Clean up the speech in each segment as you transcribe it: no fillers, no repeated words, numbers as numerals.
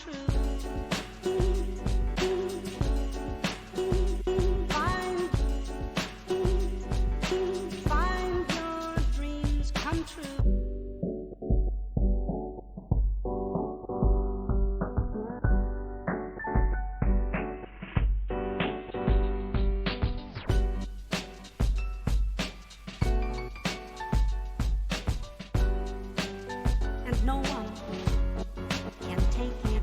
No one can take it.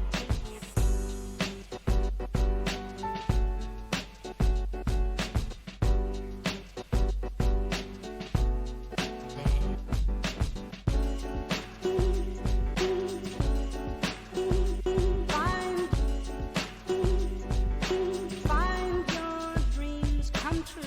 Find your dreams come true.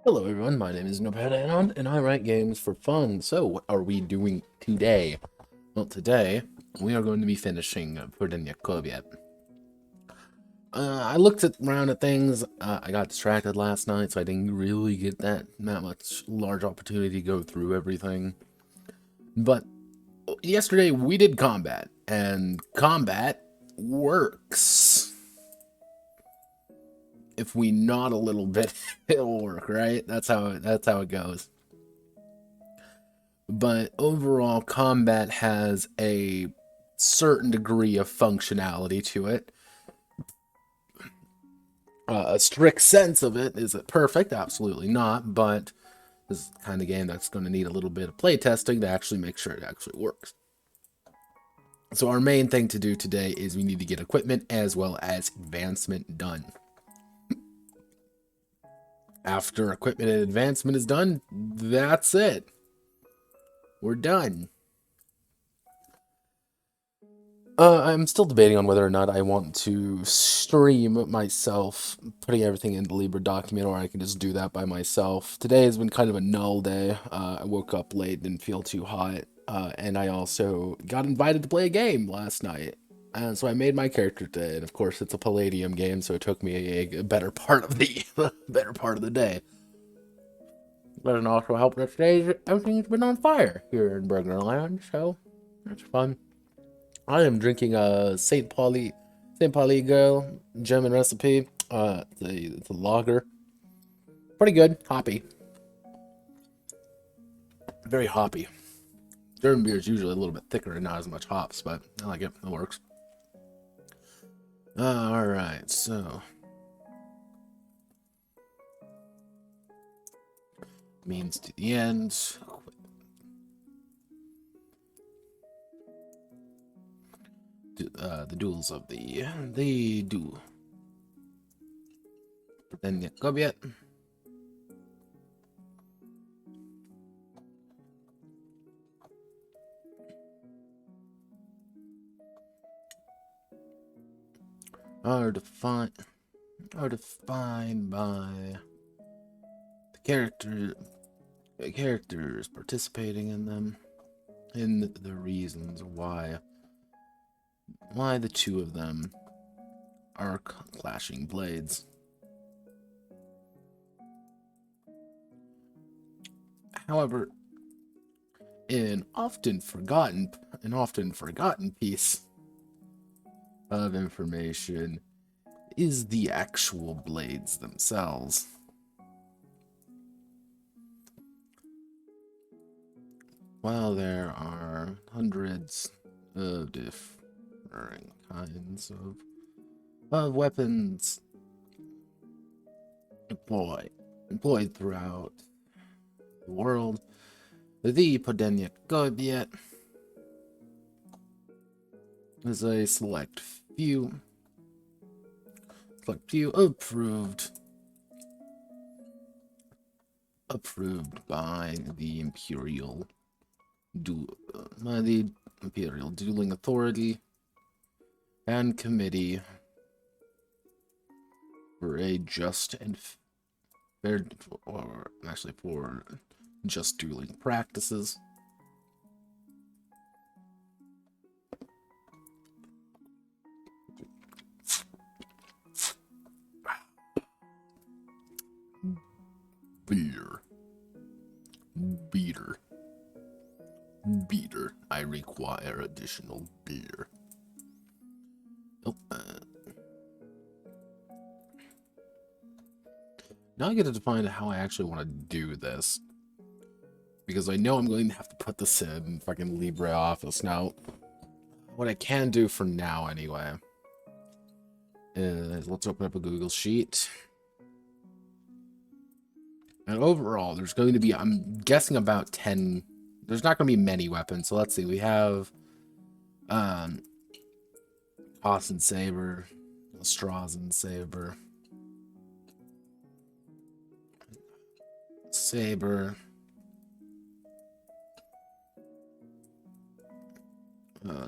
Hello everyone, my name is Notepad and I write games for fun. So what are we doing today? Well, today we are going to be finishing Pojedynek Kobiet. I looked around at things. I got distracted last night, so I didn't really get that much large opportunity to go through everything. But yesterday we did combat, and combat works. If we nod a little bit, it'll work, right? That's how it goes. But overall, combat has a certain degree of functionality to it. A strict sense of it, is it perfect? Absolutely not, but this is the kind of game that's going to need a little bit of playtesting to actually make sure it actually works. So our main thing to do today is we need to get equipment as well as advancement done. After equipment and advancement is done, that's it. We're done. I'm still debating on whether or not I want to stream myself putting everything in the Libra document, or I can just do that by myself. Today has been kind of a null day. I woke up late, didn't feel too hot, and I also got invited to play a game last night. And so I made my character today, and of course it's a Palladium game, so it took me a better part of the better part of the day. But it also helped that today everything's been on fire here in Burgerland, so that's fun. I am drinking a St. Pauli Girl German recipe. The lager, pretty good, hoppy, very hoppy. German beer is usually a little bit thicker and not as much hops, but I like it. It works. All right, so means to the end. The duels of the duel. Pojedynek Kobiet. Are defined by the characters participating in them, in the reasons why the two of them are clashing blades. However, an often forgotten piece of information is the actual blades themselves. While there are hundreds of differing kinds of weapons employed throughout the world, the Pojedynek Kobiet is a select few approved by the Imperial Dueling Authority and Committee for a just and fair, or actually for just dueling practices. Beater. I require additional beer. Oh, now I get to define how I actually want to do this, because I know I'm going to have to put this in fucking LibreOffice. Now, what I can do for now anyway is let's open up a Google Sheet. And overall, there's going to be, I'm guessing, about 10. There's not going to be many weapons. So let's see. We have Toss and Saber, Straws and Saber,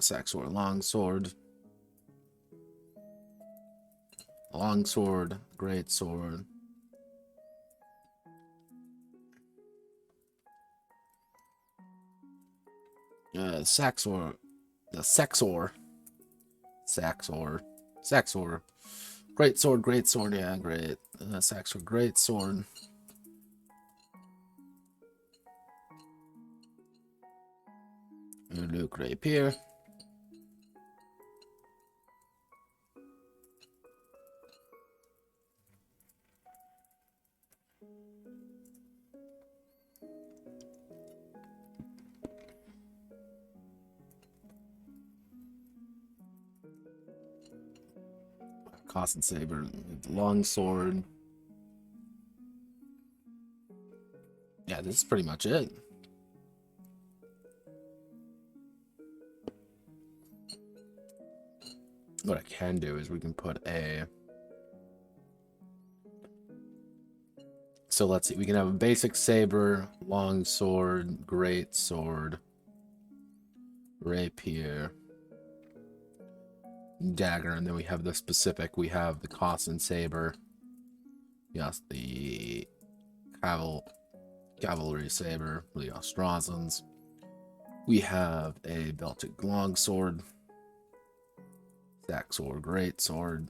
Saxor, Longsword, Greatsword, Saxor, Greatsword, yeah, great. Saxor, Greatsword. Luke Rapier. Toss and Saber, Longsword. Yeah, this is pretty much it. What I can do is we can put a... So let's see, we can have a basic saber, longsword, great sword, rapier, dagger, and then we have the specific. We have the Cossin saber. Yes, the cavalry saber, the Austrasans. We have a belted longsword, stack sword, great sword,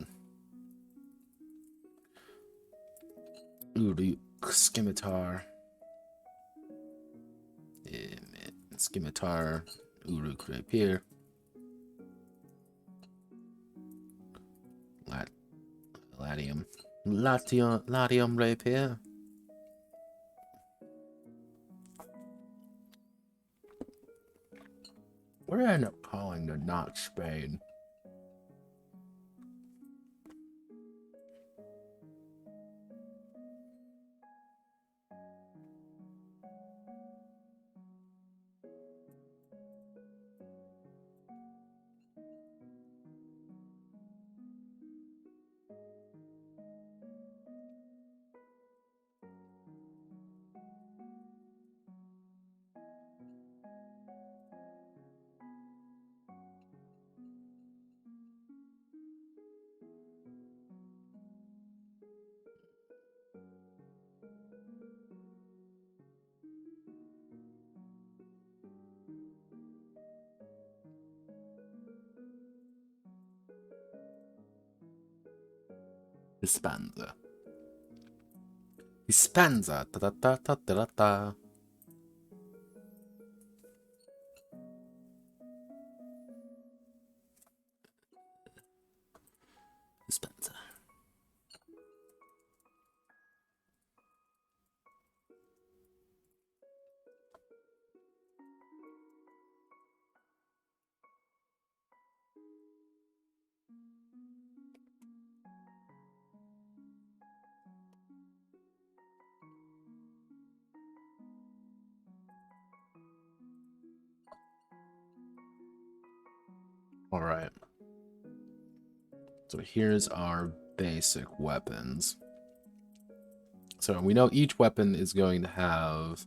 Uruk scimitar, scimitar, Uruk rapier, Latium rapier. What did I end up calling the not spade? Dispenser. Dispenser. Da da da da da da. Dispenser. All right. So here's our basic weapons. So we know each weapon is going to have.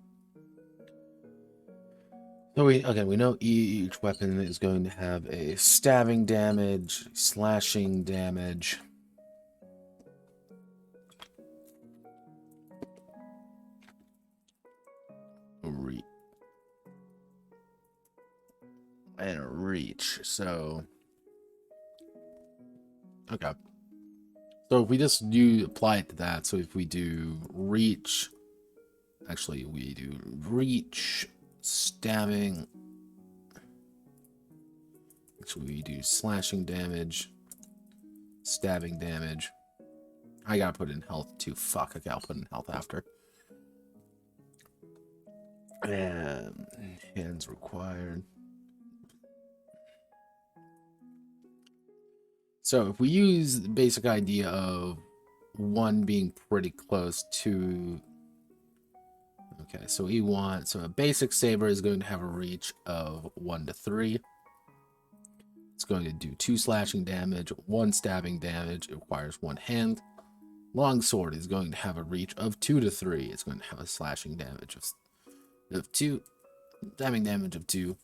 So we know each weapon is going to have a stabbing damage, slashing damage, and a reach. So okay. So if we just apply it to that, so if we do reach, actually we do reach, stabbing, actually we do slashing damage, stabbing damage. I gotta put in health too. Fuck, okay, I'll put in health after. And hands required. So if we use the basic idea of one being pretty close to... Okay, so we want... So a basic saber is going to have a reach of 1 to 3. It's going to do 2 slashing damage, 1 stabbing damage. It requires 1 hand. Longsword is going to have a reach of 2 to 3. It's going to have a slashing damage of 2, stabbing damage of 2.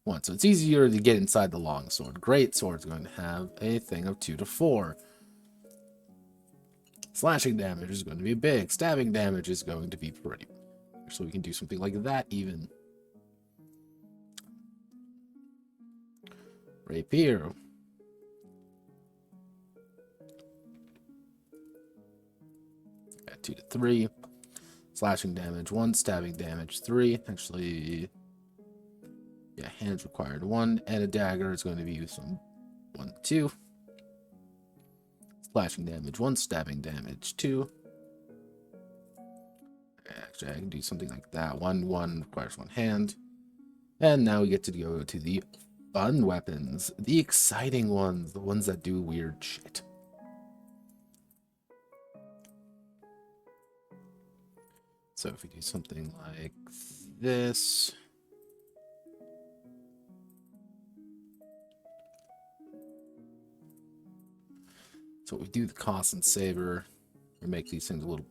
1. So it's easier to get inside the longsword. Great sword is going to have a thing of 2 to 4. Slashing damage is going to be big. Stabbing damage is going to be pretty. So we can do something like that even. Rapier. Got 2 to 3. Slashing damage 1. Stabbing damage 3. Actually, yeah, hands required 1. And a dagger is going to be some 1 to 2. Slashing damage 1. Stabbing damage 2. Actually, I can do something like that. 1 requires 1 hand. And now we get to go to the fun weapons. The exciting ones. The ones that do weird shit. So if we do something like this. So we do the Cossin saber. We make these things a little...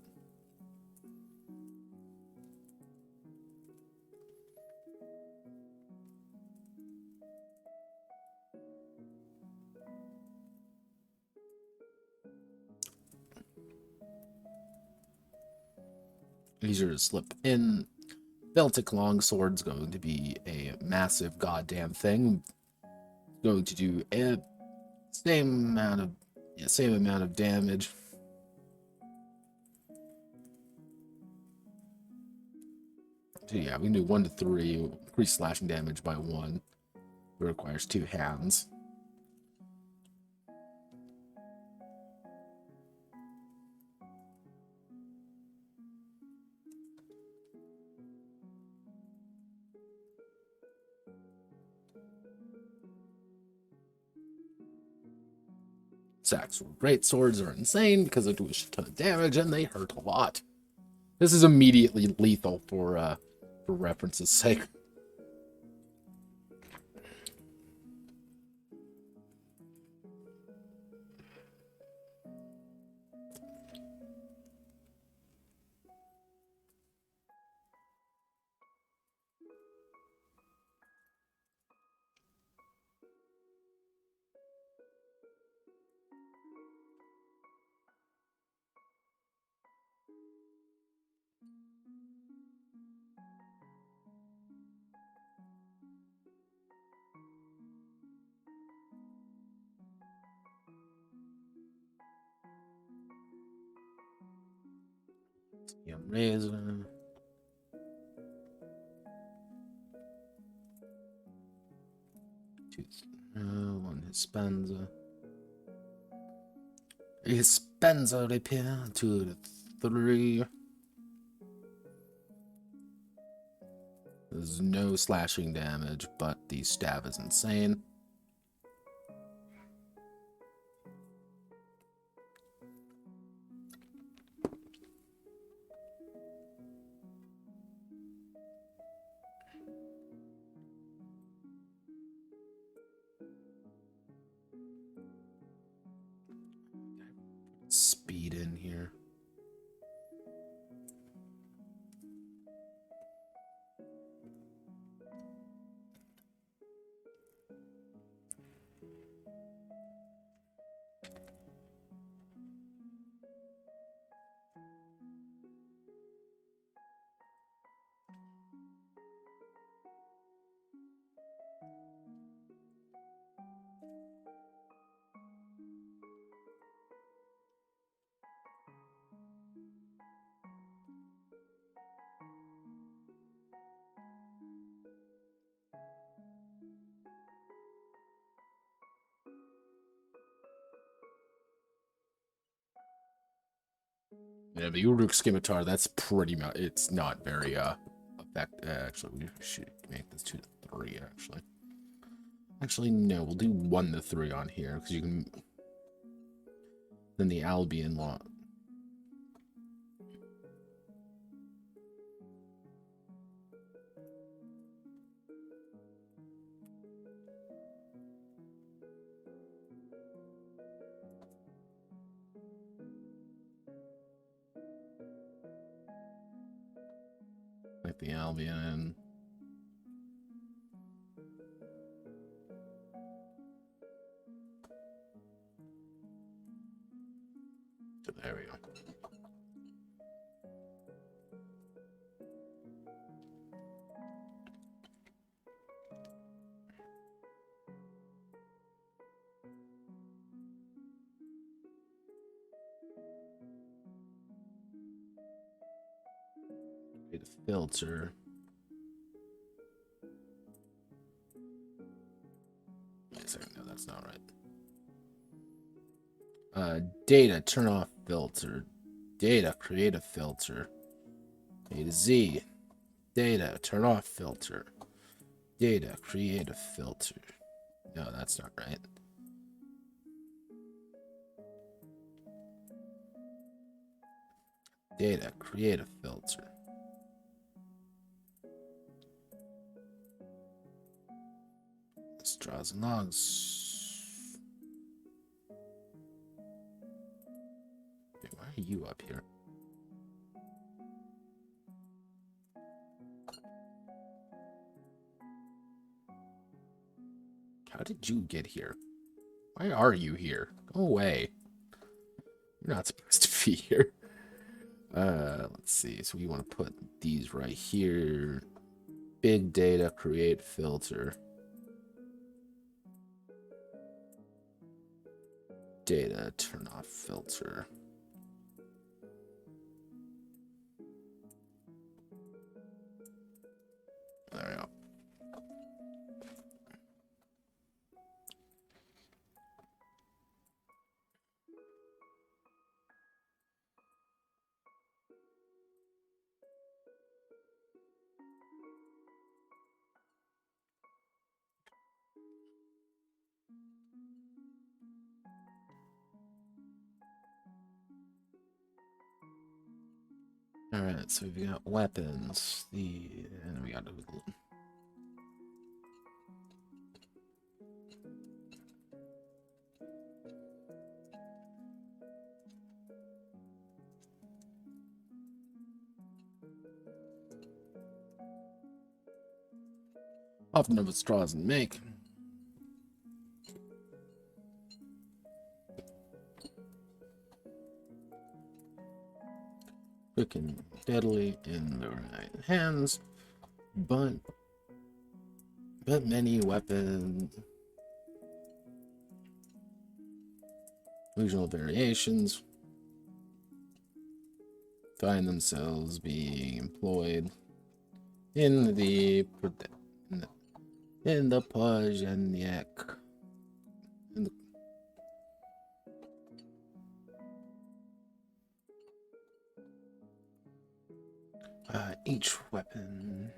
easier to slip in. Celtic longsword's going to be a massive goddamn thing. Going to do a same amount of damage. So yeah, we can do 1 to 3, increase slashing damage by 1. It requires 2 hands. Sacks great swords are insane because they do a shit ton of damage and they hurt a lot. This is immediately lethal for reference's sake. Yeah, razor. One Hispanza. Hispanza repair. 2 to 3. There's no slashing damage, but the stab is insane. Speed in here. Yeah, the Uruk Scimitar, that's pretty much, it's not very, effective. Actually, we should make this 2 to 3, actually. Actually, no, we'll do 1 to 3 on here, because you can, then the Albion law. Like the Albion. So there we go. Create a filter. Wait a second, no, that's not right. Data, turn off filter. Data, create a filter. A to Z. Data, turn off filter. Data, create a filter. No, that's not right. Data, create a filter. Straws and logs. Wait, why are you up here? How did you get here? Why are you here? Go away. You're not supposed to be here. Let's see. So we want to put these right here. Big data, create filter. Data, turn off filter. There we go. All right, so we've got weapons. And we got often of what straw doesn't make. Quick and deadly in the right hands, but many weapon regional variations find themselves being employed in the Pojedynek. Each weapon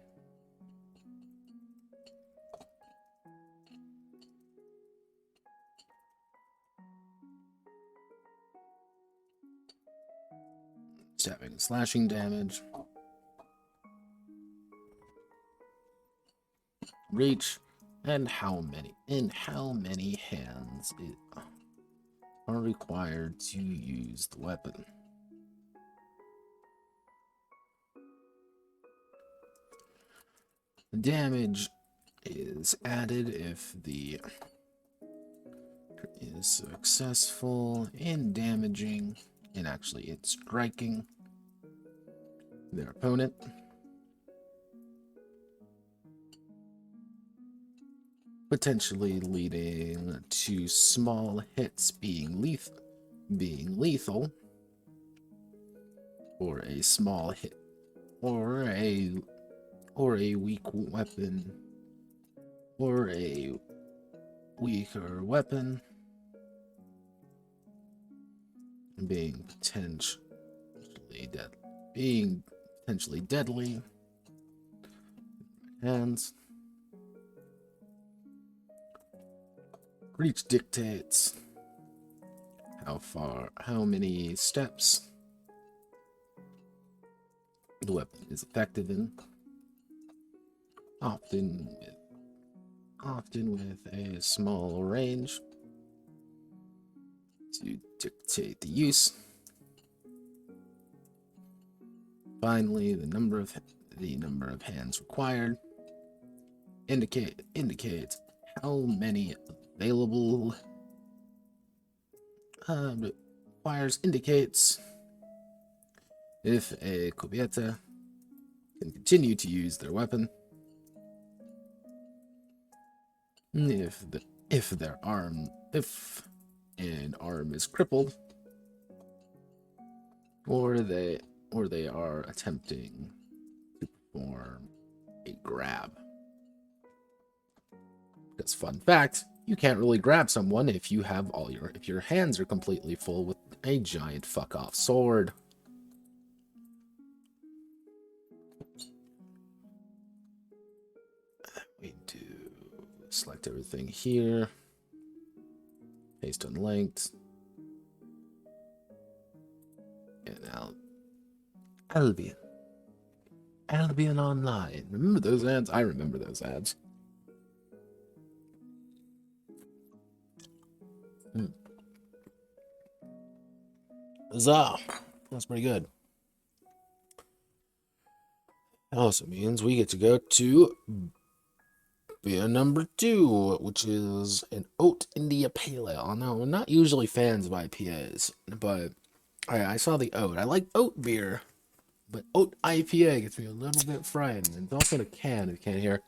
stabbing and slashing damage, reach, and how many hands are required to use the weapon. Damage is added if the is successful in damaging, and actually it's striking their opponent. Potentially leading to small hits being lethal, or a small hit, or a weak weapon, or a weaker weapon being potentially deadly. Hands. Reach dictates how many steps the weapon is effective in. Often with a small range to dictate the use. Finally, the number of hands required indicates how many available. Indicates if a kobieta can continue to use their weapon. If an arm is crippled, or they are attempting to perform a grab. Because fun fact, you can't really grab someone if your hands are completely full with a giant fuck off sword. We do select everything here. Paste unlinked. And now Albion Online. Remember those ads? I remember those ads. Huzzah! That's pretty good. That also means we get to go to beer number 2, which is an Oat India Pale Ale. Now, we're not usually fans of IPAs, but I saw the oat. I like oat beer, but oat IPA gets me a little bit frightened. And it's also in a can, if you can't hear.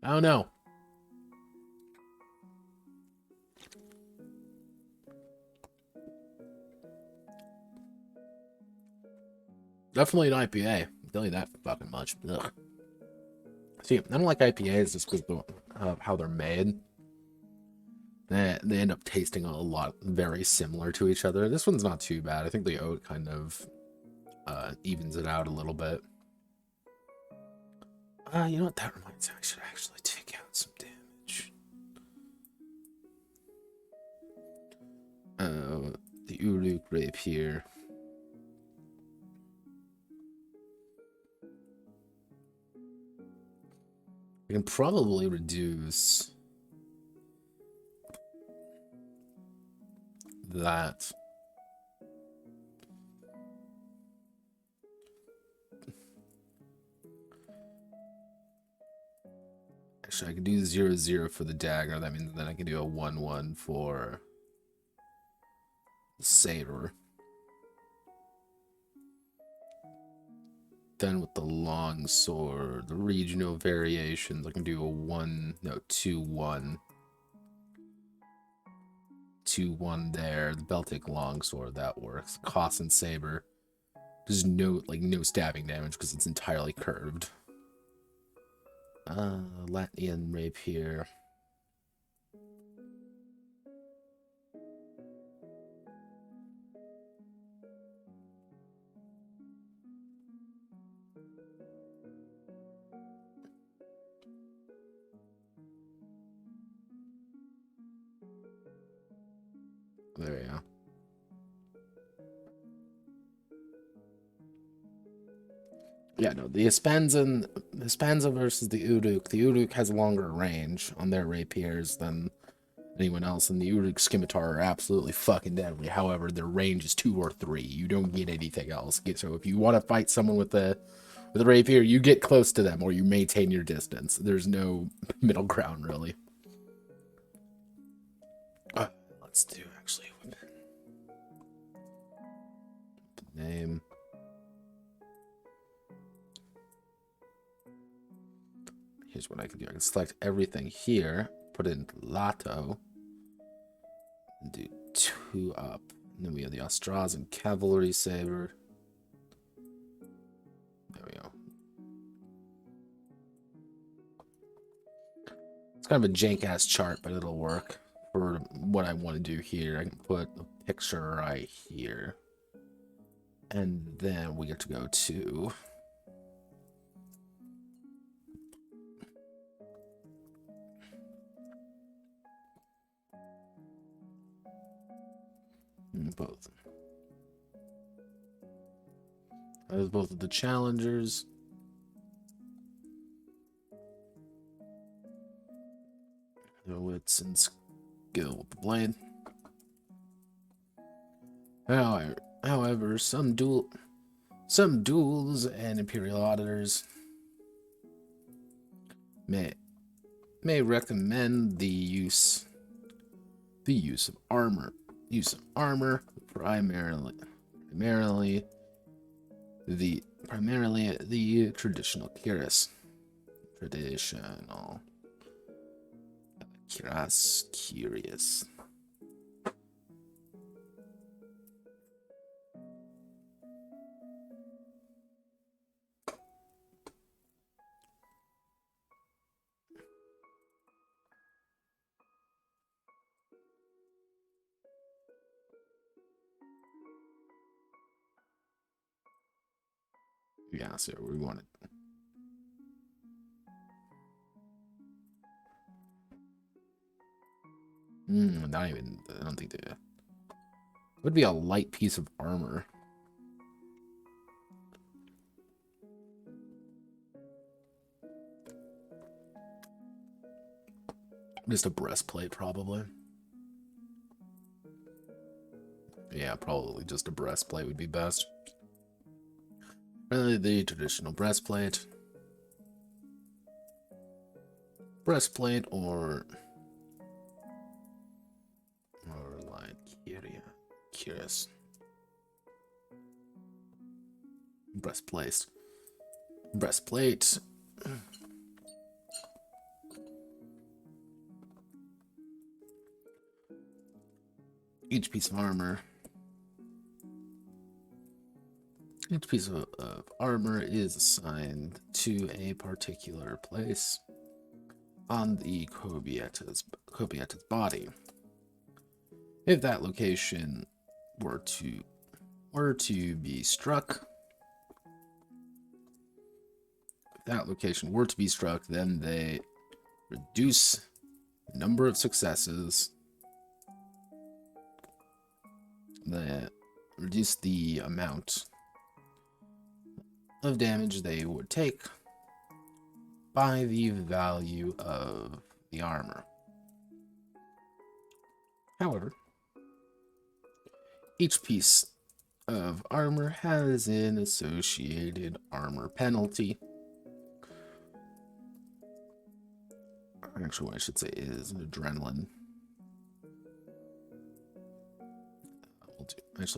I don't know. Definitely an IPA. I'll tell you that fucking much. Ugh. See, I don't like IPAs just because of how they're made. They end up tasting a lot very similar to each other. This one's not too bad. I think the oat kind of evens it out a little bit. You know what? That reminds me. I should actually take out some damage. The Uruk rapier. I can probably reduce that. Actually, I can do 0-0 for the dagger. That means then I can do a 1-1 for the saber. Then with the long sword, the regional variations, I can do a 2-1. 2-1 there. The Beltic longsword, that works. Cost and saber. There's no stabbing damage because it's entirely curved. Latnian rapier. There we go. Yeah, no, the Hispanza versus the Uruk. The Uruk has longer range on their rapiers than anyone else, and the Uruk scimitar are absolutely fucking deadly. However, their range is 2 or 3. You don't get anything else. So if you want to fight someone with a rapier, you get close to them or you maintain your distance. There's no middle ground, really. Let's do actually name. Here's what I can do. I can select everything here, put it into Lato, and do 2 up. And then we have the Austrasan Cavalry Saber. There we go. It's kind of a jank-ass chart, but it'll work for what I want to do here. I can put a picture right here. And then we get to go to... both. There's both of the challengers. The wits and skill with the blade. However, some duels and imperial auditors may recommend the use of armor. Primarily the traditional cuirass. Curious. Yeah, so we want it. Not even. I don't think that would be a light piece of armor. Just a breastplate, probably. Yeah, probably just a breastplate would be best. Really, the traditional breastplate. Breastplate or curious. Breastplate. Breastplate. Each piece of armor. Each piece of armor is assigned to a particular place on the Kobieta's body. If that location were to be struck, then they reduce the number of successes. They reduce the amount of damage they would take by the value of the armor. However, each piece of armor has an associated armor penalty. Actually, what I should say is an adrenaline.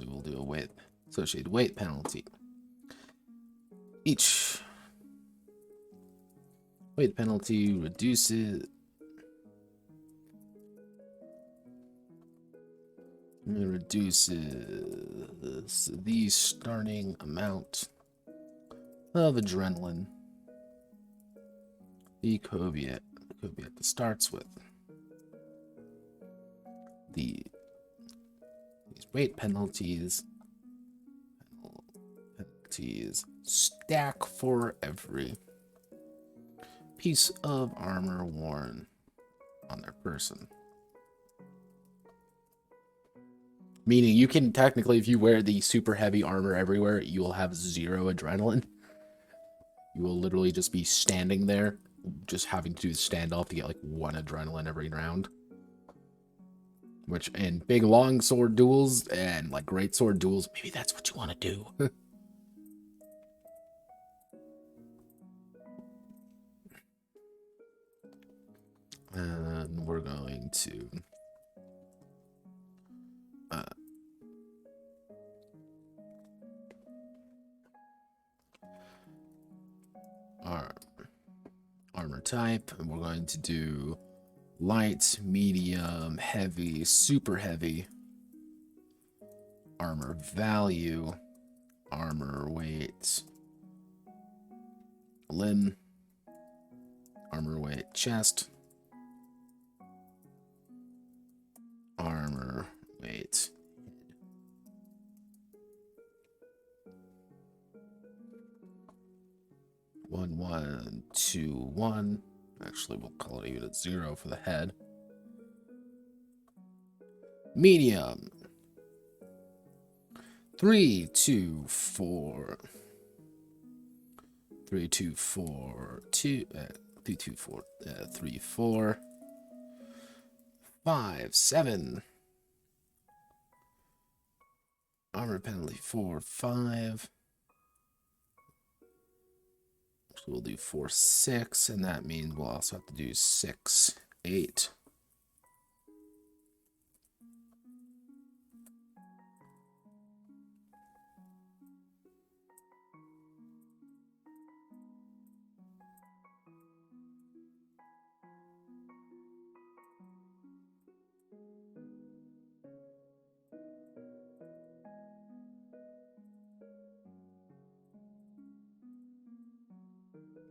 We'll do a associated weight penalty. Each weight penalty reduces the starting amount of adrenaline the Kobiet starts with. These weight penalties stack for every piece of armor worn on their person. Meaning you can technically, if you wear the super heavy armor everywhere, you will have 0 adrenaline. You will literally just be standing there, just having to do the standoff to get like 1 adrenaline every round. Which in big long sword duels and like great sword duels, maybe that's what you want to do. And we're going to armor type, and we're going to do light, medium, heavy, super heavy, armor value, armor weight, limb, armor weight chest, armor weight head. 1, 1, 2, 1. Actually, we'll call it even at 0 for the head. Medium. 3, 2, 4. 3, 2, 4, 2, 3, 2, 4, 3, 4, 5, 7. Armor penalty 4, 5. So we'll do 4, 6, and that means we'll also have to do 6, 8.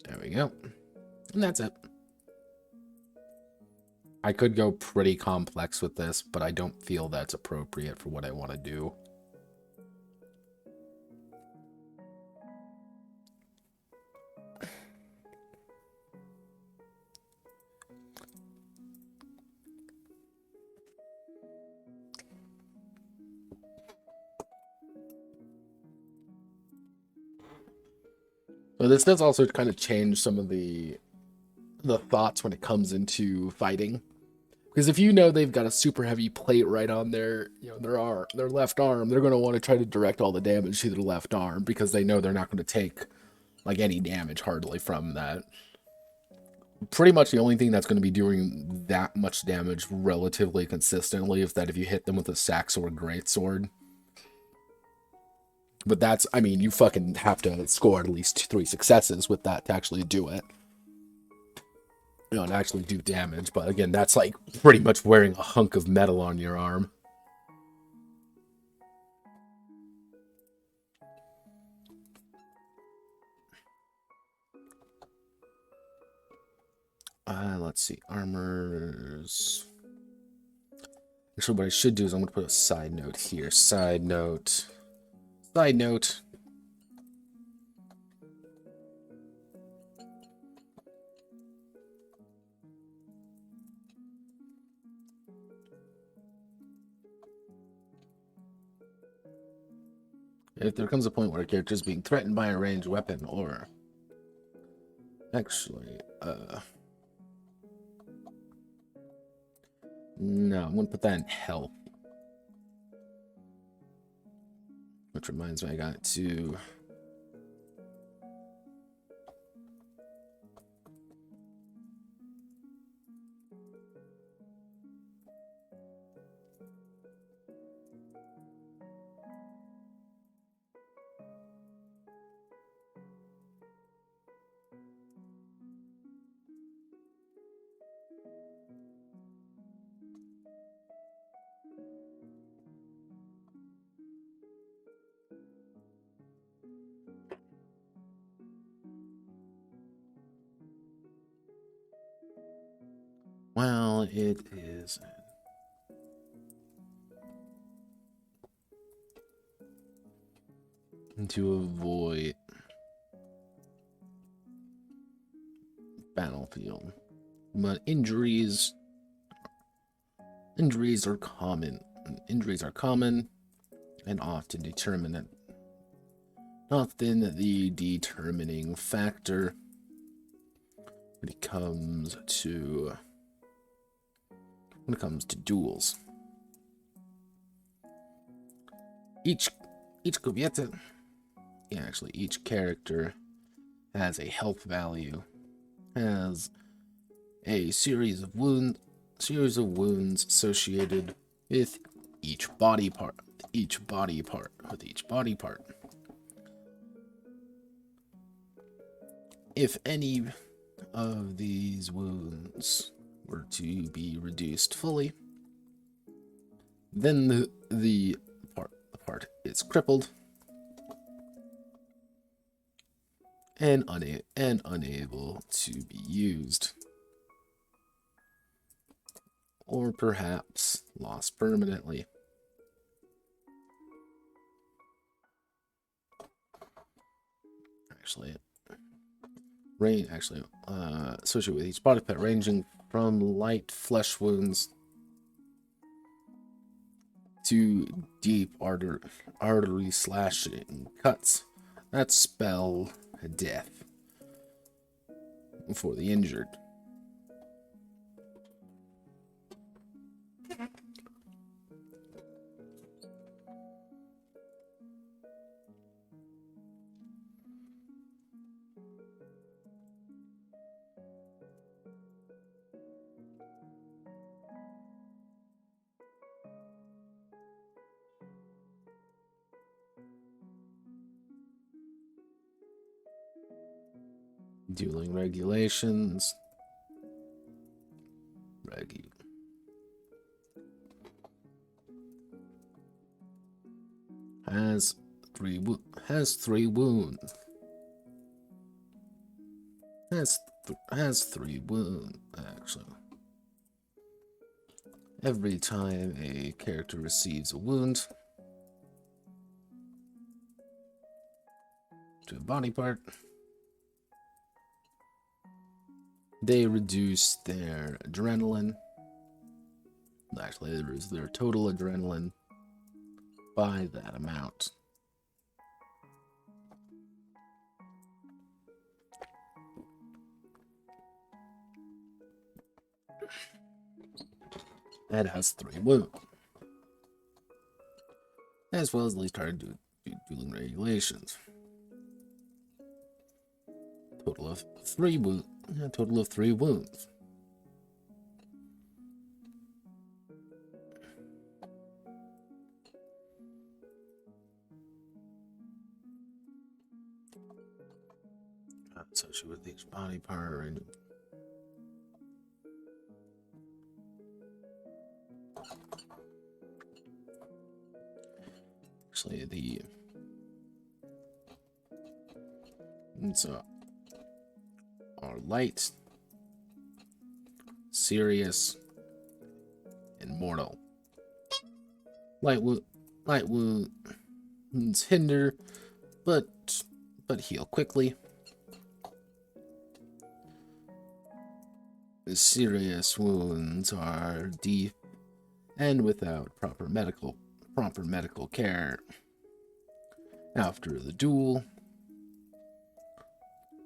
There we go. And that's it. I could go pretty complex with this, but I don't feel that's appropriate for what I want to do. But this does also kind of change some of the thoughts when it comes into fighting. Because if you know they've got a super heavy plate right on their, their left arm, they're going to want to try to direct all the damage to their left arm because they know they're not going to take like any damage hardly from that. Pretty much the only thing that's going to be doing that much damage relatively consistently is that if you hit them with a sax or a greatsword, But that's, I mean, you fucking have to score at least 3 successes with that to actually do it. You know, to actually do damage. But again, that's like pretty much wearing a hunk of metal on your arm. Let's see. Armors. Actually, what I should do is I'm going to put a side note here. Side note. Side note. If there comes a point where a character is being threatened by a ranged weapon or... Actually, no, I'm going to put that in health. Which reminds me, I got to... Well, it is... To avoid battlefield. But injuries are common. Injuries are common and often the determining factor when it comes to duels. Each Kobiet, actually each character has a health value, has a series of wounds associated with each body part. If any of these wounds were to be reduced fully, then the part is crippled and unable to be used, or perhaps lost permanently. Associated with each body part, ranging from light flesh wounds to deep artery slashing cuts that spell death for the injured. Dueling regulations. Has three wounds. Has 3 wounds, actually. Every time a character receives a wound to a body part, they reduce their adrenaline. Actually, they reduce their total adrenaline by that amount. That has 3 wounds, as well as at least hard dueling regulations. Total of 3 wounds. Total of 3 wounds. associated with each body part. And actually, so are light, serious, and mortal. Light wounds hinder, but heal quickly. The serious wounds are deep and without proper medical care. After the duel,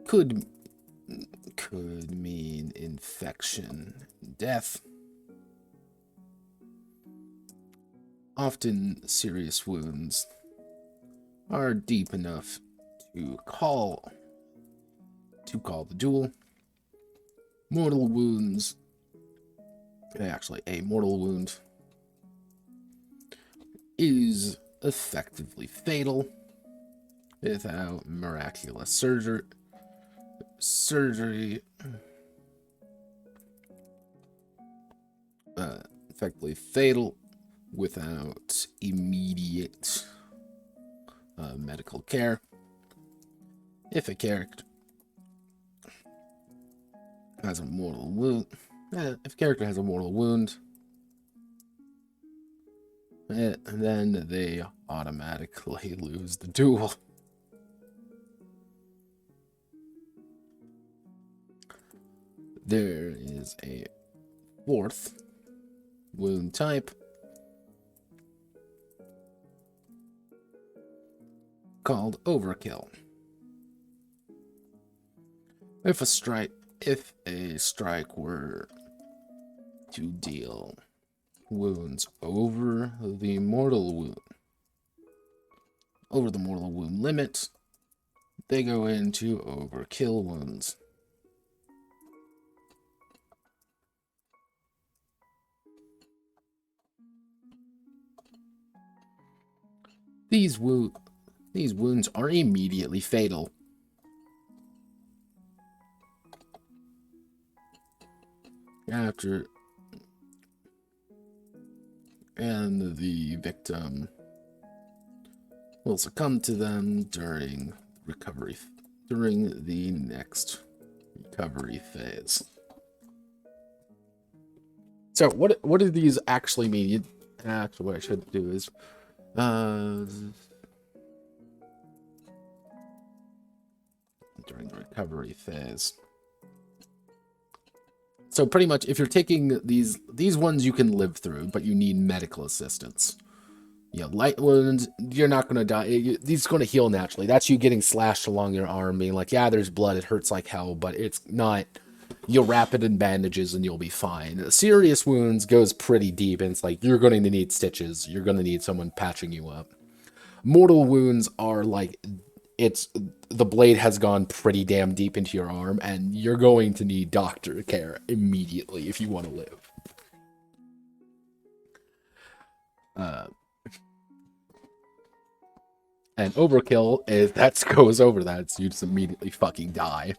could mean infection, death. Often serious wounds are deep enough to call the duel. Mortal wounds, actually a mortal wound, is effectively fatal without miraculous surgery. Effectively fatal without immediate medical care. If a character has a mortal wound, then they automatically lose the duel. There is a fourth wound type called overkill. If a strike were to deal wounds over the mortal wound limit, they go into overkill wounds. These wounds are immediately fatal. And the victim will succumb to them during the next recovery phase. So what do these actually mean? Actually, what I should do is during the recovery phase. So pretty much, if you're taking these ones, you can live through, but you need medical assistance. Light wounds, you're not going to die. These are going to heal naturally. That's you getting slashed along your arm, being like, yeah, there's blood, it hurts like hell, but it's not. You'll wrap it in bandages and you'll be fine. Serious wounds goes pretty deep, and it's like, you're going to need stitches. You're going to need someone patching you up. Mortal wounds are like, the blade has gone pretty damn deep into your arm, and you're going to need doctor care immediately if you want to live. And overkill is that goes over that, so you just immediately fucking die.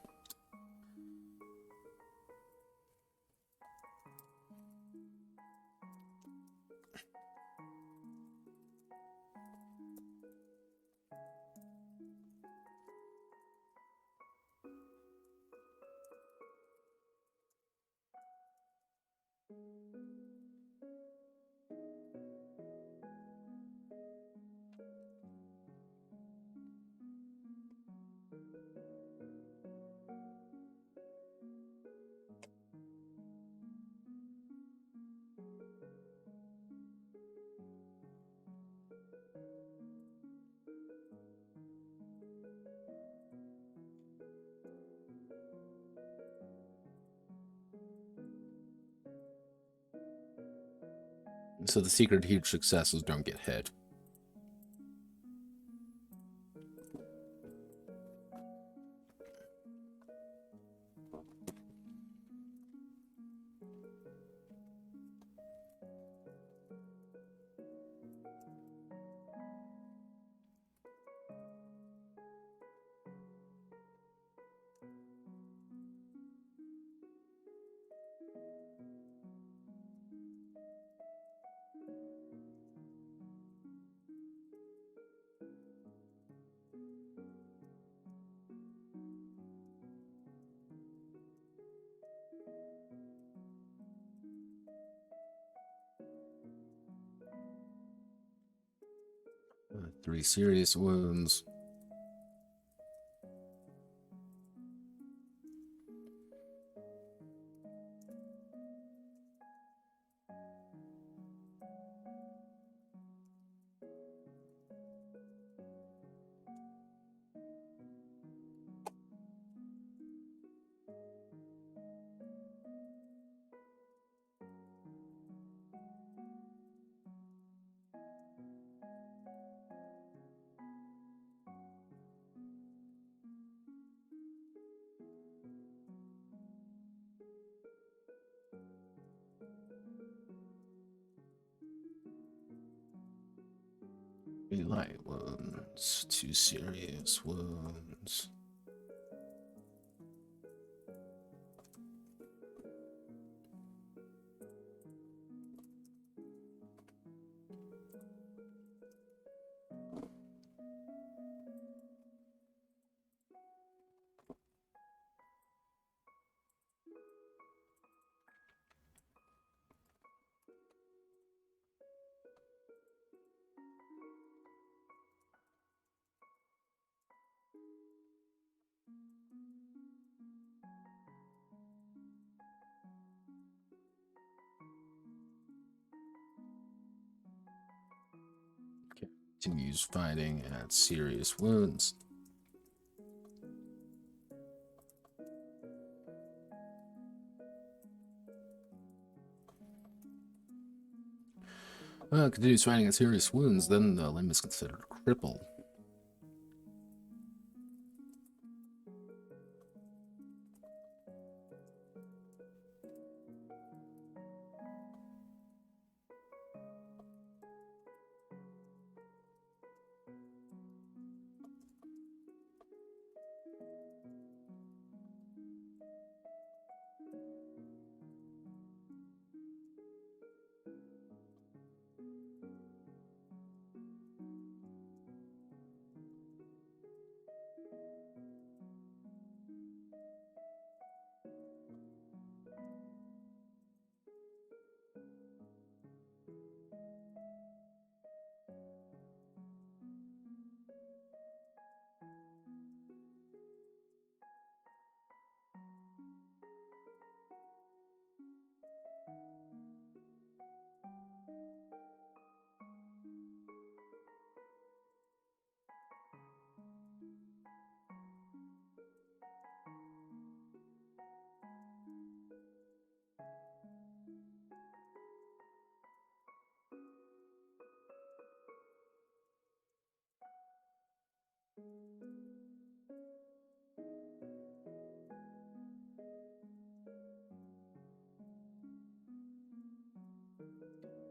So the secret to huge success is don't get hit. 3 serious wounds. Light wounds, 2 serious wounds. Continues fighting at serious wounds. Continues fighting at serious wounds, then the limb is considered crippled.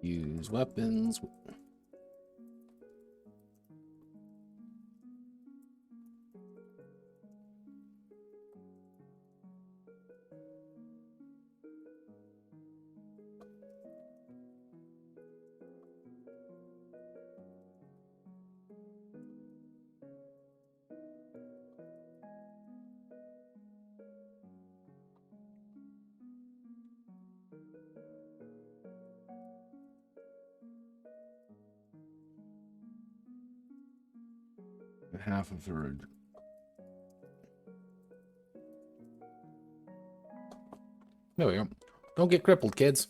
Use weapons. Half of her. There we go. Don't get crippled, kids.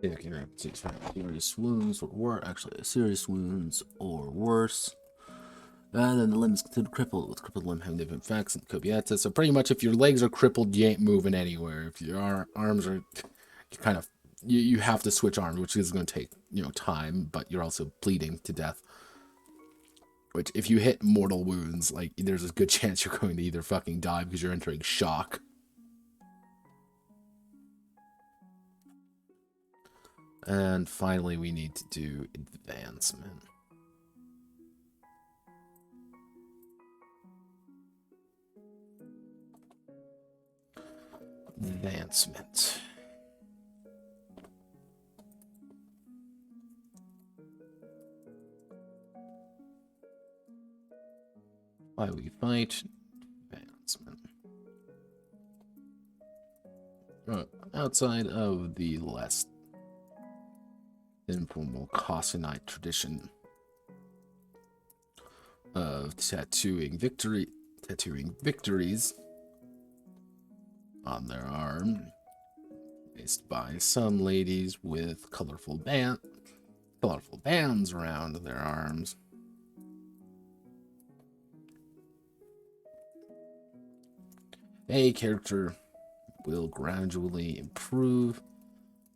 If you're serious wounds or worse, actually serious wounds or worse. And then the limb is considered crippled, with crippled limb having different effects in Kobieta. So pretty much if your legs are crippled, you ain't moving anywhere. If your arms are kind of, you have to switch arms, which is going to take, time, but you're also bleeding to death. Which, if you hit mortal wounds, like, there's a good chance you're going to either fucking die because you're entering shock. And finally, we need to do advancement. Advancement. Why we fight. Advancement. Outside of the less informal Kossinite tradition of tattooing victories on their arm, faced by some ladies with colorful bands around their arms. A character will gradually improve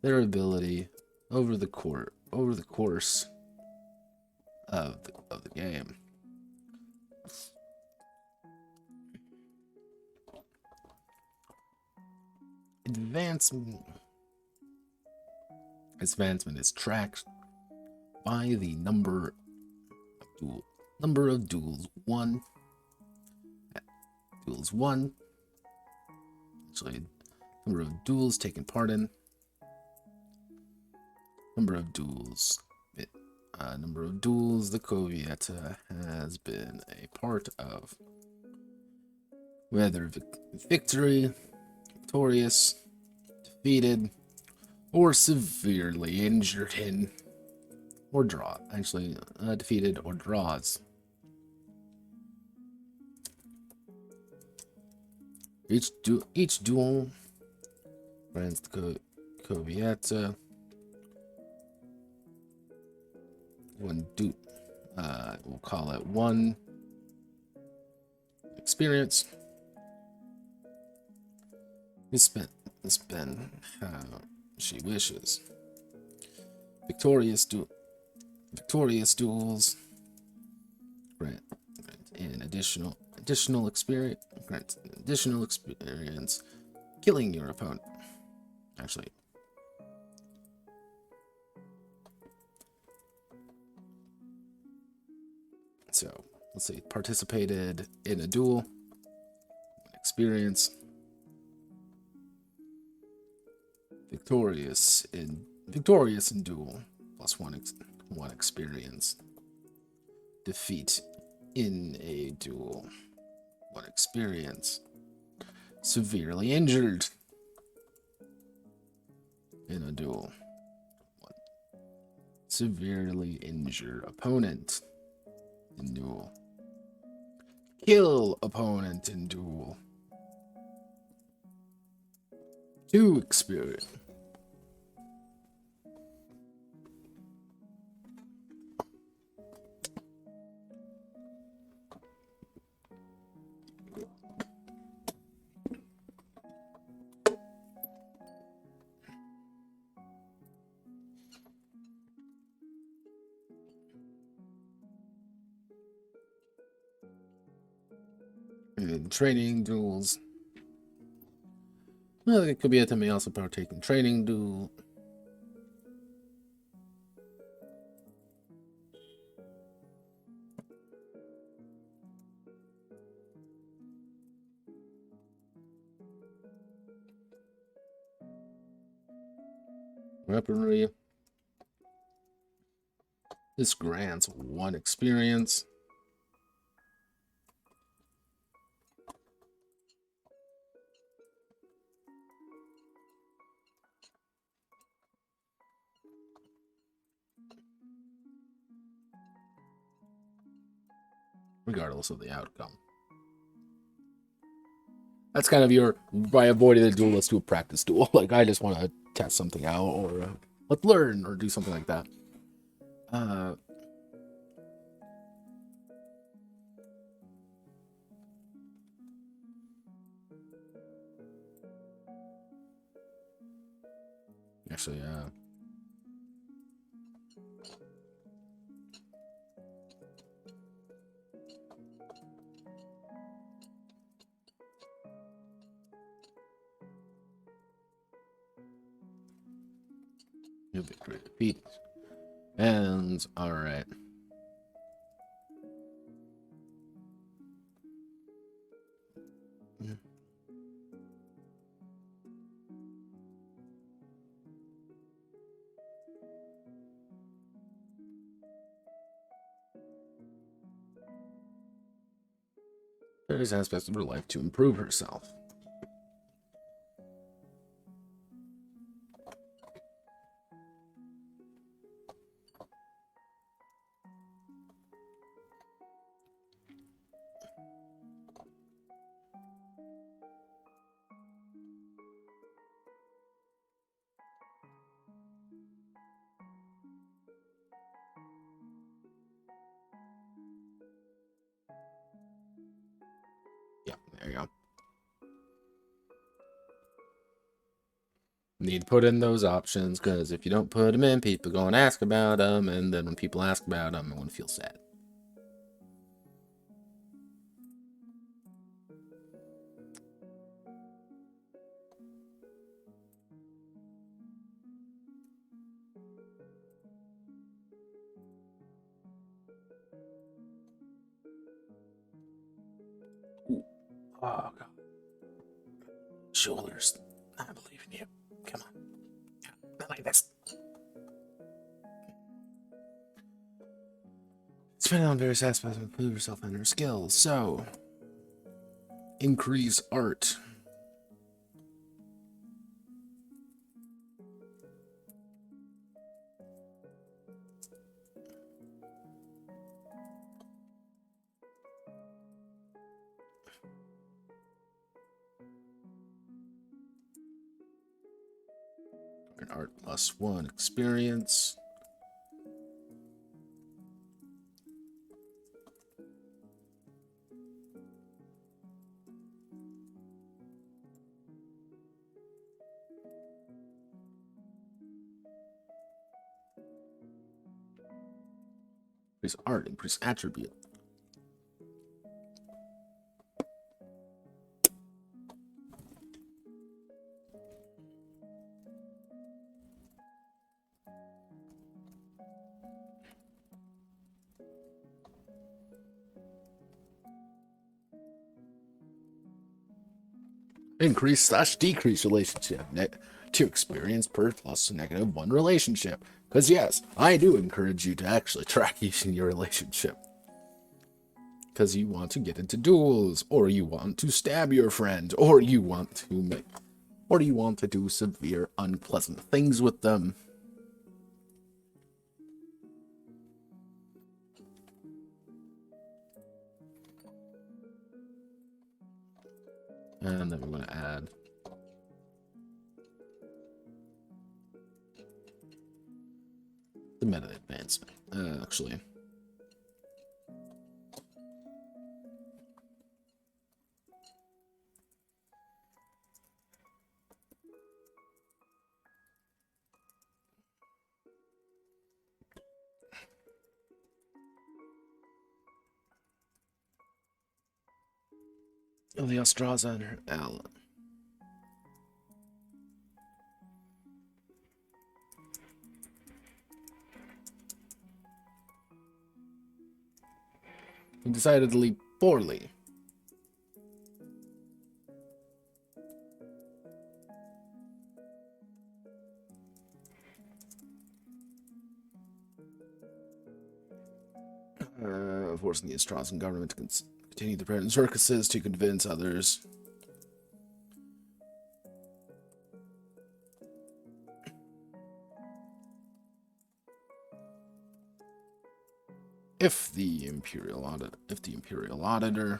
their ability over the course of the game. Advancement is tracked by the number of duels won. Actually, number of duels taken part in. Number of duels the Kobieta has been a part of. Whether victorious, defeated, or severely injured in, or draw. Actually, defeated or draws. Each duel grants the Kobieta we'll call it 1 experience. Spend how she wishes. Victorious duels grant an additional experience. Grant additional experience killing your opponent. Actually, so let's see. Participated in a duel. Experience. Victorious in duel, plus one experience. Defeat in a duel, 1 experience. Severely injured in a duel, 1. Severely injure opponent in duel. Kill opponent in duel, 2 experience. In training duels. Well, it could be that may also partake in training duel. Weaponry. This grants 1 experience. Regardless of the outcome. That's kind of by avoiding the duel, let's do a practice duel. Like, I just want to test something out, or let's learn, or do something like that. Actually, new victory defeat. And all right. Various aspects of her life to improve herself. Yeah, there you go. Need to put in those options, because if you don't put them in, people go and ask about them, and then when people ask about them, I'm going to feel sad. Ooh. Oh, God. Shoulders. I believe in you. Come on. Not like this. Spend on various aspects to improve yourself and your skills. So, increase art. Art +1 experience. Increase art, increase attribute. Increase/decrease relationship. To experience per +(-1) relationship. Because yes, I do encourage you to actually track using your relationship. Because you want to get into duels, or you want to stab your friend, or you want to do severe unpleasant things with them. And then we're going to add the meta advancement. Actually, Elias draws on her ally. Decidedly poorly. Forcing the Australian government to continue the present circuses to convince others. If the Imperial Auditor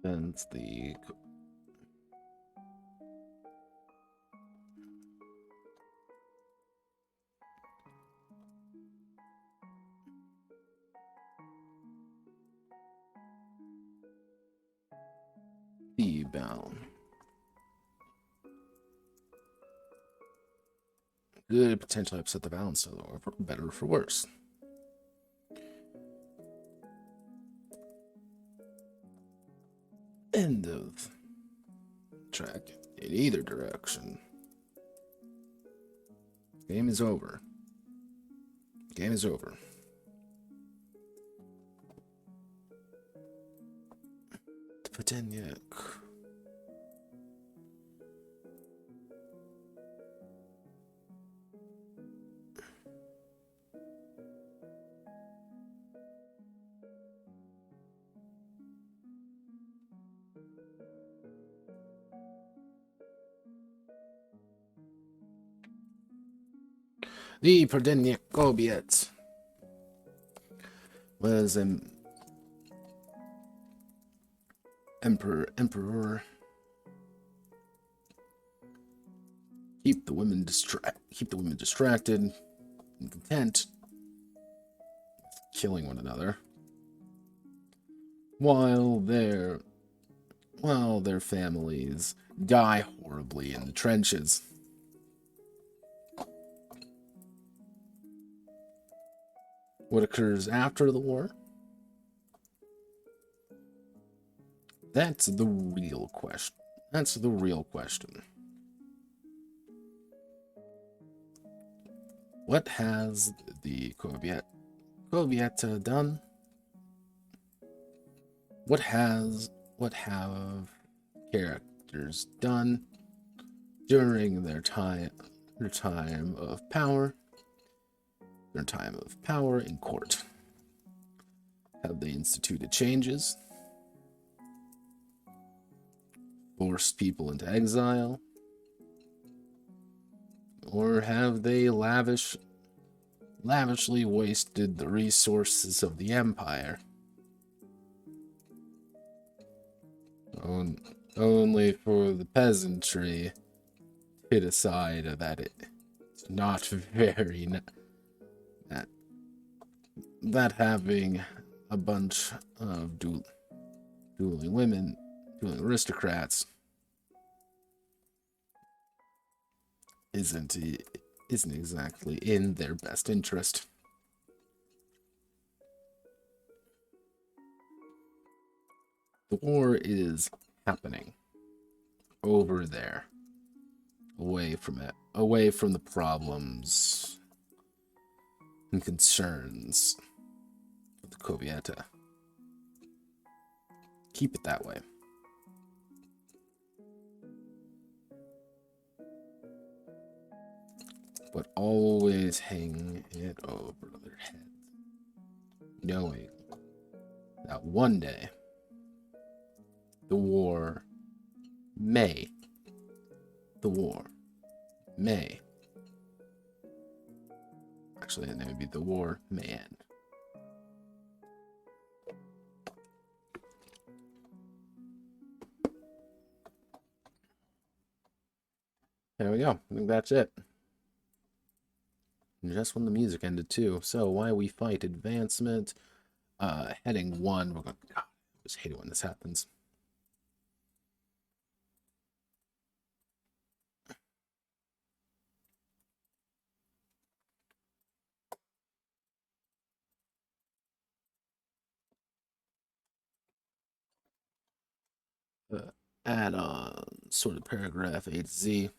That's the bound. Could potentially upset the balance, or for better or for worse. End of track in either direction. Game is over. Game is over. Pojedynek. The Pojedynek Kobiet was an emperor. Keep the women distracted and content, killing one another, while their families die horribly in the trenches. What occurs after the war? That's the real question. That's the real question. What has the Kobiet done? What have characters done during their time of power? Their time of power in court. Have they instituted changes? Forced people into exile? Or have they lavishly wasted the resources of the empire? Only for the peasantry to decide that it's not very... that having a bunch of dueling women, dueling aristocrats, isn't exactly in their best interest. The war is happening over there, away from it, away from the problems and concerns of the Kobieta. Keep it that way. But always hang it over their heads, knowing that one day the war may actually, it would be the war may end. There we go. I think that's it. And just when the music ended too. So why we fight advancement. Heading 1. We're going. God, I just hate it when this happens. Add on sort of paragraph A to Z.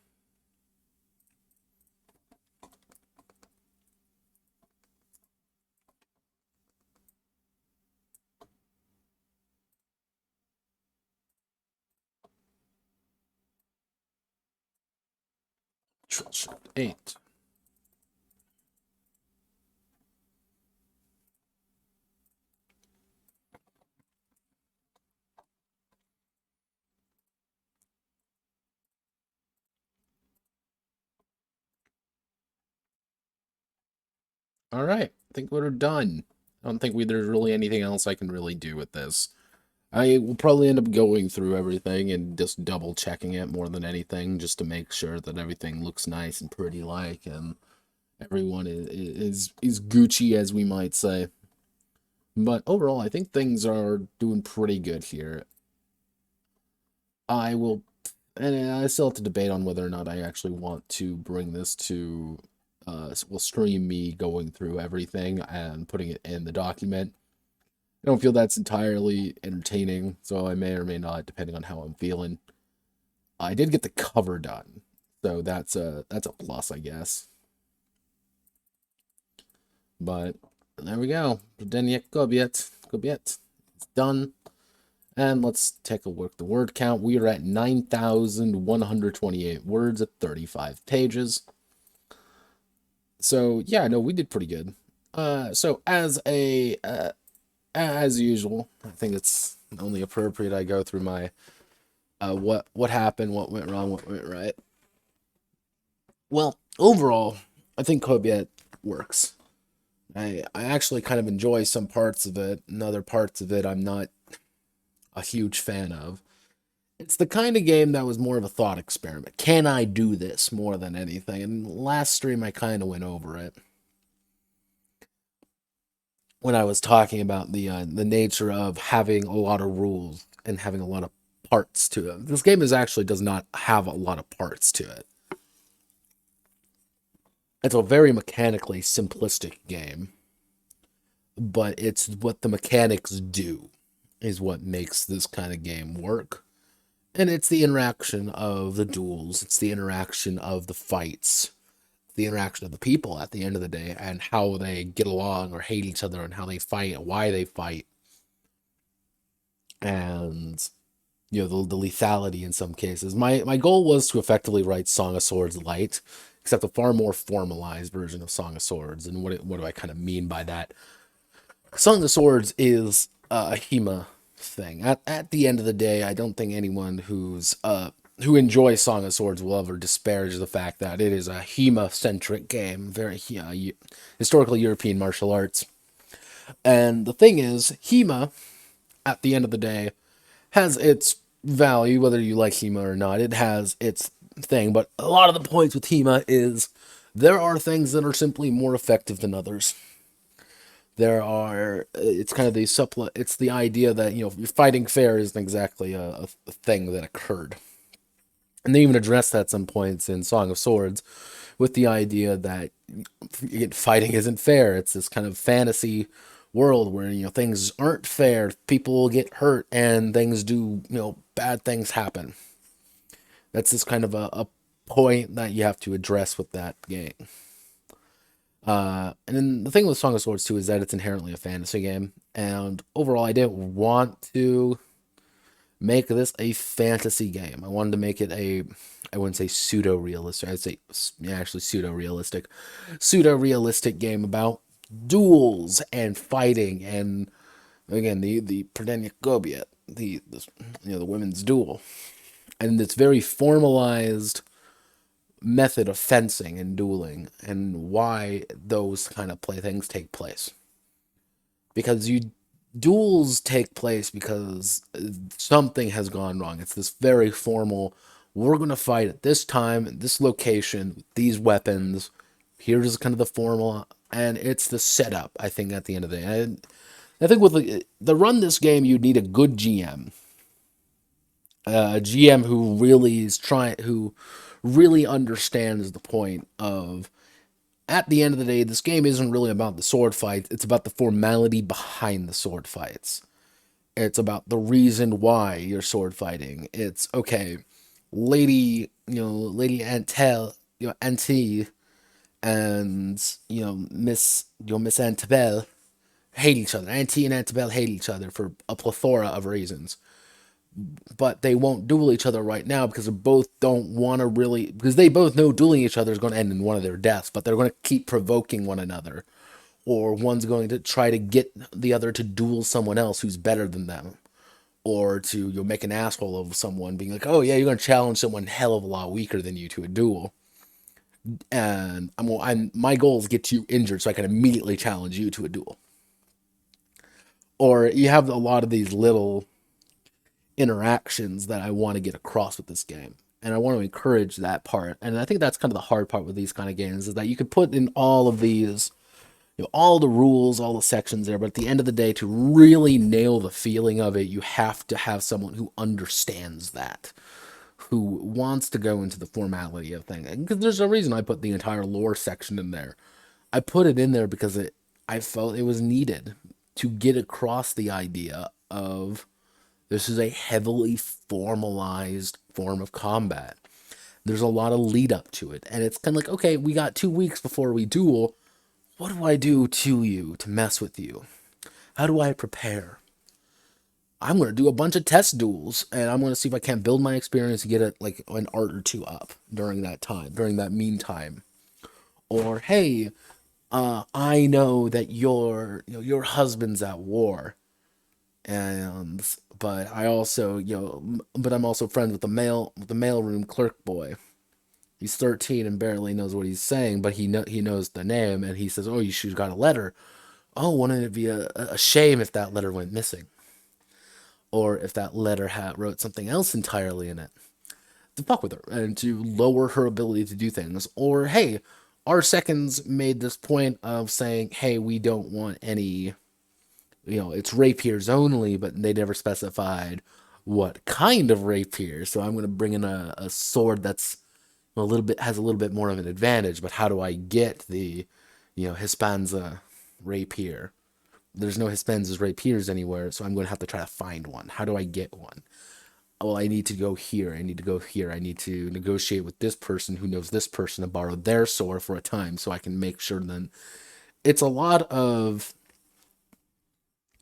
Shift 8. All right, I think we're done. I don't think there's really anything else I can really do with this. I will probably end up going through everything and just double checking it more than anything, just to make sure that everything looks nice and pretty like, and everyone is Gucci, as we might say. But overall, I think things are doing pretty good here. I will, and I still have to debate on whether or not I actually want to bring this to, will stream me going through everything and putting it in the document. I don't feel that's entirely entertaining, so I may or may not, depending on how I'm feeling. I did get the cover done, so that's a plus, I guess. But there we go. Pojedynek Kobiet. Kobiet. It's done. And let's take a look at the word count. We are at 9,128 words at 35 pages. So yeah, no, we did pretty good. So as usual, I think it's only appropriate I go through my what happened, what went wrong, what went right. Well, overall, I think Kobiet works. I actually kind of enjoy some parts of it, and other parts of it I'm not a huge fan of. It's the kind of game that was more of a thought experiment. Can I do this more than anything? And last stream I kind of went over it when I was talking about the nature of having a lot of rules and having a lot of parts to it. This game actually does not have a lot of parts to it. It's a very mechanically simplistic game, but it's what the mechanics do is what makes this kind of game work. And it's the interaction of the duels, it's the interaction of the fights, the interaction of the people at the end of the day, and how they get along or hate each other, and how they fight, and why they fight, and the lethality in some cases. My goal was to effectively write Song of Swords light, except a far more formalized version of Song of Swords. And what do I kind of mean by that? Song of Swords is a HEMA thing. At the end of the day, I don't think anyone who enjoys Song of Swords will ever disparage the fact that it is a HEMA-centric game, very historical European martial arts. And the thing is, HEMA, at the end of the day, has its value, whether you like HEMA or not. It has its thing, but a lot of the points with HEMA is there are things that are simply more effective than others. It's kind of it's the idea that, you're fighting fair isn't exactly a thing that occurred. And they even address that at some points in Song of Swords with the idea that fighting isn't fair. It's this kind of fantasy world where, things aren't fair, people get hurt, and things do, bad things happen. That's this kind of a point that you have to address with that game. And then the thing with Song of Swords too is that it's inherently a fantasy game, and overall, I didn't want to make this a fantasy game. I wanted to make it I wouldn't say pseudo-realistic. I'd say, yeah, actually pseudo-realistic game about duels and fighting, and again, the Pojedynek Kobiet, the women's duel, and it's very formalized method of fencing and dueling, and why those kind of things take place. Because duels take place because something has gone wrong. It's this very formal, we're going to fight at this time, at this location, with these weapons. Here's kind of the formal, and it's the setup, I think, at the end of the day. And I think with the run this game, you need a good GM. A GM who really understands the point of, at the end of the day, this game isn't really about the sword fights. It's about the formality behind the sword fights. It's about the reason why you're sword fighting. It's okay, Lady Auntie, and Miss Antebelle hate each other. Auntie and Antebelle hate each other for a plethora of reasons, but they won't duel each other right now because they both know dueling each other is going to end in one of their deaths, but they're going to keep provoking one another, or one's going to try to get the other to duel someone else who's better than them, or to make an asshole of someone, being like, oh yeah, you're going to challenge someone hell of a lot weaker than you to a duel, and my goal is get you injured so I can immediately challenge you to a duel. Or you have a lot of these little interactions that I want to get across with this game. And I want to encourage that part. And I think that's kind of the hard part with these kind of games, is that you could put in all of these, all the rules, all the sections there, but at the end of the day, to really nail the feeling of it, you have to have someone who understands that, who wants to go into the formality of things. Because there's a reason I put the entire lore section in there. I put it in there because I felt it was needed to get across the idea of this is a heavily formalized form of combat. There's a lot of lead up to it, and it's kind of like, okay, we got 2 weeks before we duel. What do I do to you to mess with you? How do I prepare? I'm going to do a bunch of test duels, and I'm going to see if I can't build my experience and get it like an art or two up during that time, during that meantime. Or, hey, I know that your husband's at war, and but I also but I'm also friends with the mailroom clerk boy. He's 13 and barely knows what he's saying, but he knows the name, and he says, "Oh, you should have got a letter. Oh, wouldn't it be a shame if that letter went missing, or if that letter wrote something else entirely in it?" To fuck with her and to lower her ability to do things. Or, hey, our seconds made this point of saying, "Hey, we don't want any, it's rapiers only," but they never specified what kind of rapier. So I'm going to bring in a sword that's has a little bit more of an advantage. But how do I get the, Hispanza rapier? There's no Hispanza's rapiers anywhere, so I'm going to have to try to find one. How do I get one? Well, I need to go here. I need to go here. I need to negotiate with this person who knows this person to borrow their sword for a time, so I can make sure. Then it's a lot of.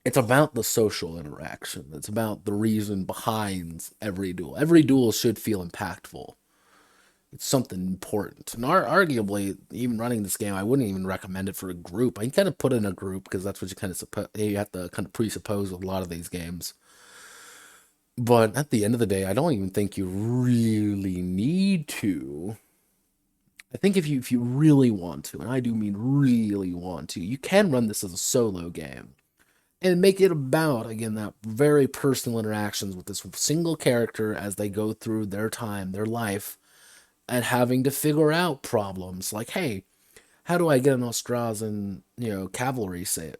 It's about the social interaction. It's about the reason behind every duel. Every duel should feel impactful. It's something important. And arguably, even running this game, I wouldn't even recommend it for a group. I can kind of put it in a group because that's what you have to kind of presuppose with a lot of these games. But at the end of the day, I don't even think you really need to. I think if you really want to, and I do mean really want to, you can run this as a solo game and make it about, again, that very personal interactions with this single character as they go through their time, their life, and having to figure out problems like, hey, how do I get an Austrasian, cavalry saber?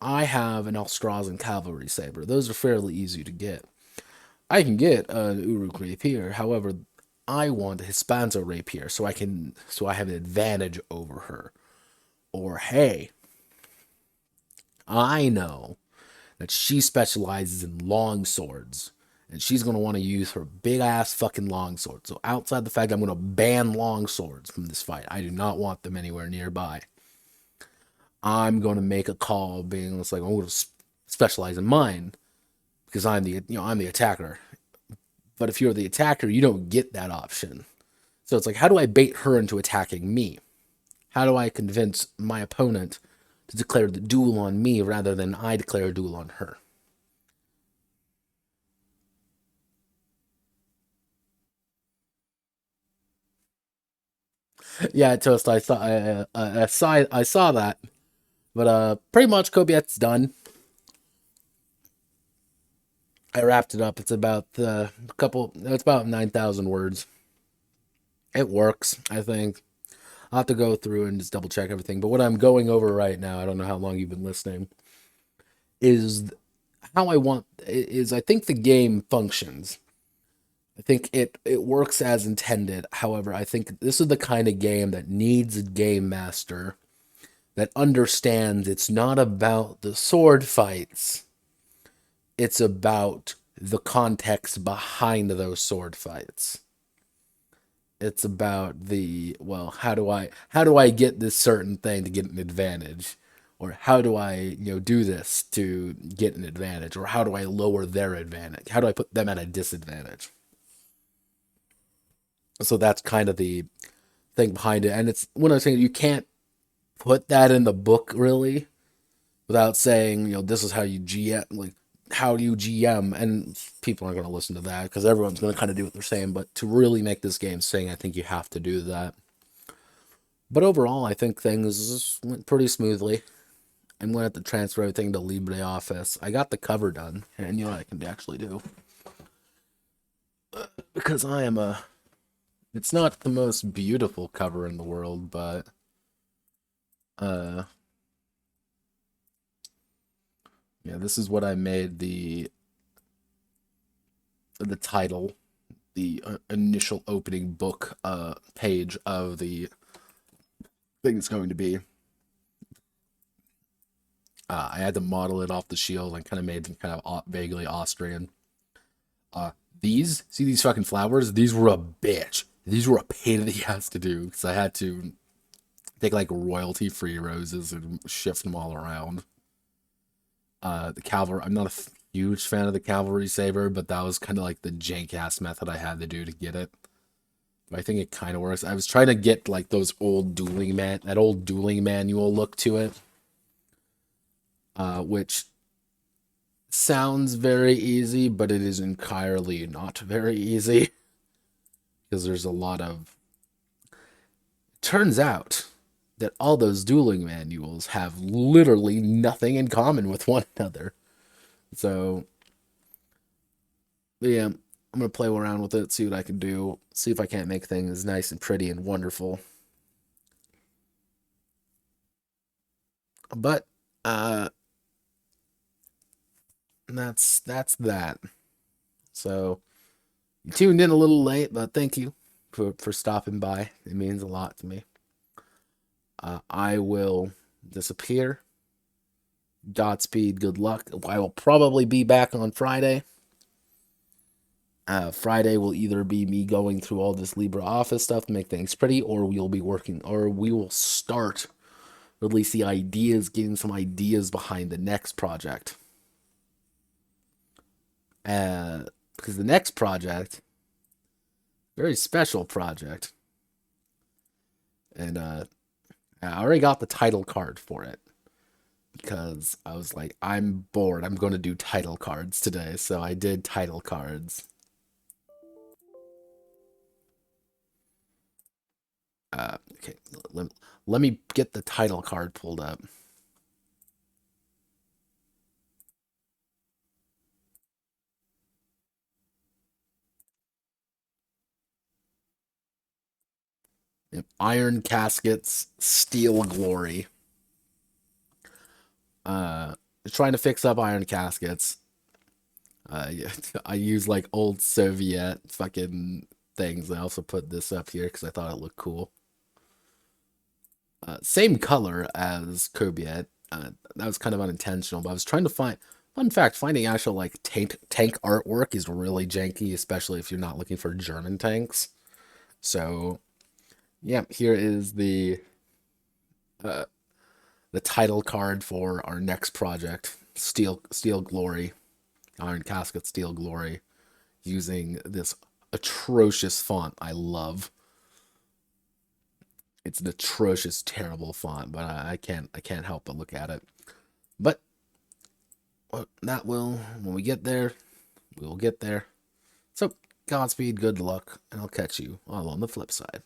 I have an Austrasian cavalry saber. Those are fairly easy to get. I can get an Uruk rapier. However, I want a Hispanza rapier so I have an advantage over her. Or, hey, I know that she specializes in long swords, and she's going to want to use her big ass fucking long sword. So outside the fact I'm going to ban long swords from this fight, I do not want them anywhere nearby. I'm going to make a call being like, I'm going to specialize in mine because I'm the attacker. But if you're the attacker, you don't get that option. So it's like, how do I bait her into attacking me? How do I convince my opponent to declare the duel on me rather than I declare a duel on her? Yeah, Toast. I saw that, but pretty much Kobiet's done. I wrapped it up. It's about It's about 9,000 words. It works, I think. I'll have to go through and just double check everything. But what I'm going over right now, I don't know how long you've been listening, is I think the game functions. I think it works as intended. However, I think this is the kind of game that needs a game master that understands it's not about the sword fights. It's about the context behind those sword fights. It's about how do I get this certain thing to get an advantage? Or how do I, do this to get an advantage? Or how do I lower their advantage? How do I put them at a disadvantage? So that's kind of the thing behind it. And it's when I say you can't put that in the book really without saying, this is how you GM, like how do you GM, and people aren't going to listen to that because everyone's going to kind of do what they're saying. But to really make this game sing, I think you have to do that. But overall, I think things went pretty smoothly. I'm going to have to transfer everything to LibreOffice. I got the cover done, and I can actually do. because I am a... It's not the most beautiful cover in the world, but... Yeah, this is what I made the title, the initial opening book page of the thing it's going to be. I had to model it off the shield and kind of made them kind of vaguely Austrian. See these fucking flowers? These were a bitch. These were a pain in the ass to do because I had to take like royalty-free roses and shift them all around. The cavalry, I'm not a huge fan of the cavalry saber, but that was kind of like the jank-ass method I had to do to get it. But I think it kind of works. I was trying to get like those old that old dueling manual look to it. Which sounds very easy, but it is entirely not very easy. Because there's a lot of... Turns out that all those dueling manuals have literally nothing in common with one another. So, yeah, I'm going to play around with it, see what I can do, see if I can't make things nice and pretty and wonderful. But, that's that. So, you tuned in a little late, but thank you for stopping by. It means a lot to me. I will disappear. Godspeed, good luck. I will probably be back on Friday. Friday will either be me going through all this LibreOffice stuff to make things pretty, or we will start, or at least getting some ideas behind the next project. Because the next project, very special project, and I already got the title card for it. Because I was like, I'm bored. I'm going to do title cards today. So I did title cards. Okay, let me get the title card pulled up. Iron Caskets, Steel Glory. Trying to fix up iron caskets. I use like old Soviet fucking things. I also put this up here because I thought it looked cool. Same color as Kobiet. That was kind of unintentional, but I was trying to find... Fun fact, finding actual like tank artwork is really janky, especially if you're not looking for German tanks. So, yeah, here is the title card for our next project, Steel Glory, Iron Casket Steel Glory, using this atrocious font I love. It's an atrocious, terrible font, but I can't help but look at it. But that will, when we get there, we will get there. So, Godspeed, good luck, and I'll catch you all on the flip side.